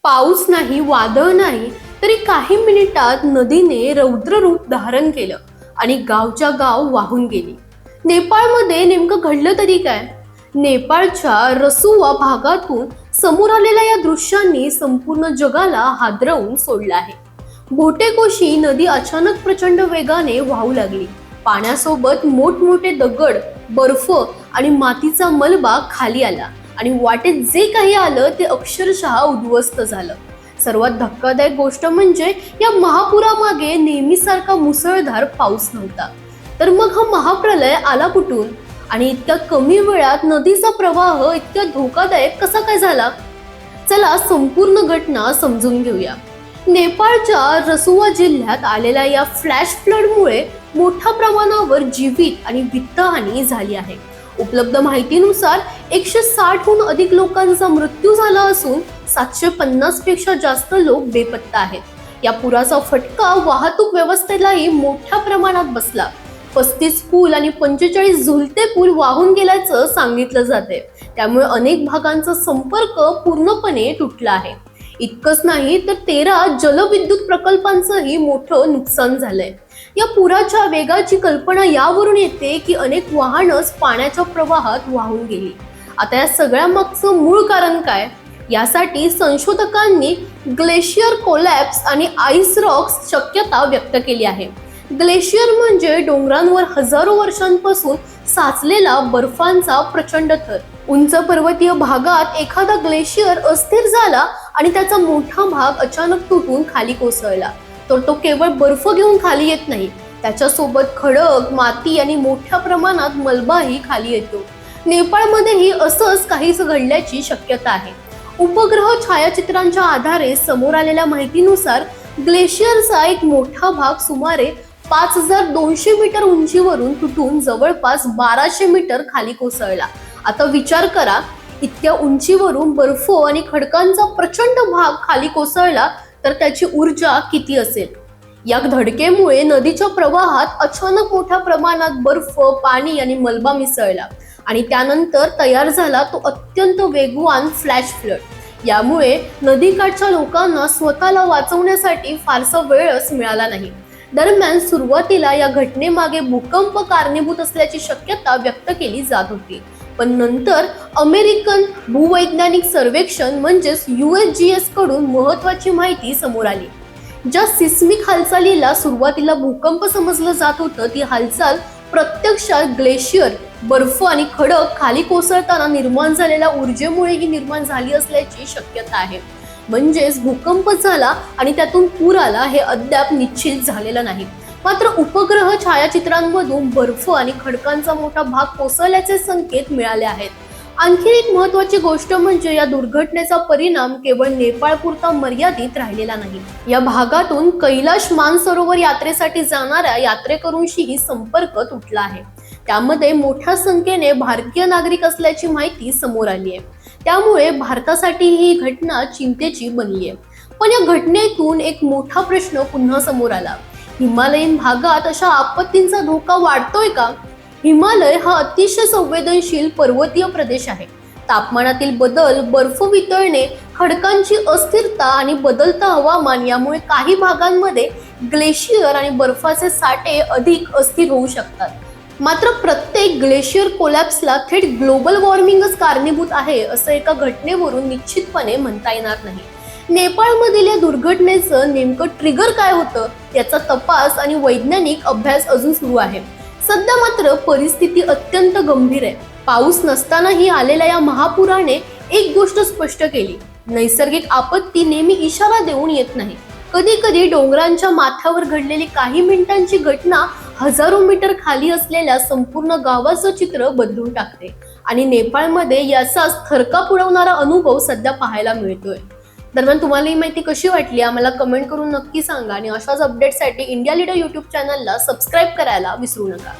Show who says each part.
Speaker 1: पाऊस नाही, वादळ नाही, तरी काही मिनिटात नदीने रौद्र रूप धारण केलं आणि गावच्या गाव वाहून गेली. नेपाळमध्ये नेमकं घडलं तरी काय? नेपाळच्या रसुवा भागातून समोर आलेल्या या दृश्यांनी संपूर्ण जगाला हादरवून सोडलं आहे. भोटेकोशी नदी अचानक प्रचंड वेगाने वाहू लागली. पाण्यासोबत मोठमोठे दगड, बर्फ आणि मातीचा मलबा खाली आला आणि वाटेत जे काही आलं ते अक्षरशः उद्ध्वस्त झालं. सर्वात धक्कादायक गोष्ट म्हणजे या महापुरामागे नेहमीसारखा मुसळधार पाऊस नव्हता. तर मग हा महाप्रलय आला कुठून आणि इतक्या कमी वेळात नदीचा प्रवाह इतक्या धोकादायक कसा काय झाला? चला संपूर्ण घटना समजून घेऊया. नेपाळच्या रसुवा जिल्ह्यात आलेल्या या फ्लॅश फ्लडमुळे मोठ्या प्रमाणावर जीवित आणि वित्तहानी झाली आहे. उपलब्ध माहितीनुसार 160हून अधिक लोकांचा मृत्यू झाला असून 750 पेक्षा जास्त लोक बेपत्ता आहेत. या पुराचा फटका वाहतूक व्यवस्थेलाही मोठ्या प्रमाणात बसला. 35 पूल आणि 45 झुलते पूल वाहून गेल्याचं सांगितलं जाते. त्यामुळे अनेक भागांचा संपर्क पूर्णपणे तुटला आहे. इतकंच नाही तर 13 जलविद्युत प्रकल्पांचंही मोठं नुकसान झालंय. या पुराच्या वेगाची कल्पना यावरून येते की अनेक वाहनच पाण्याच्या प्रवाहात वाहून गेली. आता या सगळ्या मागचं मूळ कारण काय? यासाठी संशोधकांनी ग्लेशियर कोलॅप्स आणि आईस रॉक्स शक्यता व्यक्त केली आहे. ग्लेशियर म्हणजे डोंगरांवर हजारो वर्षांपासून साचलेला बर्फांचा प्रचंड थर. उंच पर्वतीय भागात एखादा ग्लेशियर अस्थिर झाला आणि त्याचा मोठा भाग अचानक तुटून खाली कोसळला तर तो केवळ बर्फ घेऊन खाली येत नाही, त्याच्यासोबत खडक, माती आणि मोठ्या प्रमाणात मलबाही खाली येतो. नेपाळमध्येही असंच काहीच घडल्याची शक्यता आहे. उपग्रह छायाचित्रांच्या आधारे समोर आलेल्या माहितीनुसार ग्लेशियरचा एक मोठा भाग सुमारे 5200 मीटर उंचीवरून तुटून जवळपास 1200 मीटर खाली कोसळला. आता विचार करा, इतक्या उंचीवरून बर्फ आणि खडकांचा प्रचंड भाग खाली कोसळला तर त्याची ऊर्जा किती असेल? या धडकेमुळे नदीच्या प्रवाहात अचानक मोठ्या प्रमाणात बर्फ, पाणी आणि मलबा मिसळला आणि त्यानंतर तयार झाला तो अत्यंत वेगवान फ्लॅश फ्लड. यामुळे नदीकाठच्या लोकांना स्वतःला वाचवण्यासाठी फारसा वेळच मिळाला नाही. दरम्यान सुरुवातीला या घटनेमागे भूकंप कारणीभूत असल्याची शक्यता व्यक्त केली जात होती, पण नंतर अमेरिकन भूवैज्ञानिक सर्वेक्षण म्हणजेच USGS कडून महत्वाची माहिती समोर आली. ज्या सिस्मिक हालचालीला सुरुवातीला भूकंप समजलं जात होतं ती हालचाल प्रत्यक्षात ग्लेशियर, बर्फ आणि खडक खाली कोसळताना निर्माण झालेल्या ऊर्जेमुळेही निर्माण झाली असल्याची शक्यता आहे. म्हणजेच भूकंप झाला आणि त्यातून पूर आला हे अद्याप निश्चित झालेलं नाही. मात्र उपग्रह छायाचित्रांमधून बर्फ आणि खडकांचा मोठा भाग कोसळल्याचे संकेत मिळाले आहेत. आणखी एक महत्वाची गोष्ट म्हणजे या दुर्घटनेचा परिणाम केवळ नेपाळपुरता मर्यादित राहिलेला नाही. या भागातून कैलाश मानसरोवर यात्रेसाठी जाणाऱ्या यात्रेकरूंशीही संपर्क तुटला आहे. त्यामध्ये मोठ्या संख्येने भारतीय नागरिक असल्याची माहिती समोर आली आहे. त्यामुळे भारतासाठी ही घटना चिंतेची बनली आहे. पण या घटनेतून एक मोठा प्रश्न पुन्हा समोर आला. हिमालयीन भागात अशा आपत्तींचा धोका वाढतोय का? हिमालय हा अतिशय संवेदनशील पर्वतीय प्रदेश आहे. तापमानातील बदल, बर्फ वितळणे, खडकांची अस्थिरता आणि बदलता हवामान यामुळे काही भागांमध्ये ग्लेशियर आणि बर्फाचे साठे अधिक अस्थिर होऊ शकतात. मात्र प्रत्येक ग्लेशियर कोलॅप्सला थेट ग्लोबल वॉर्मिंगच कारणीभूत आहे असं एका घटनेवरून निश्चितपणे म्हणता येणार नाही. नेपाळमधील या दुर्घटनेचं नेमकं ट्रिगर काय होतं याचा तपास आणि वैज्ञानिक अभ्यास अजून सुरू आहे. सध्या मात्र परिस्थिती अत्यंत गंभीर आहे. पाऊस नसतानाही आलेल्या या महापुराने एक गोष्ट स्पष्ट केली: नैसर्गिक आपत्ती नेहमी इशारा देऊन येत नाही. कधी कधी डोंगरांच्या माथ्यावर घडलेली काही मिनिटांची घटना हजारो मीटर खाली असलेल्या संपूर्ण गावाचं चित्र बदलून टाकते आणि नेपाळमध्ये याचाच थरकाप उडवणारा अनुभव सध्या पाहायला मिळतोय. दरम्यान तुम्हाला ही माहिती कशी वाटली आम्हाला कमेंट करून नक्की सांगा आणि अशाच अपडेटसाठी इंडिया लीडर YouTube चॅनलला सबस्क्राईब करायला विसरू नका.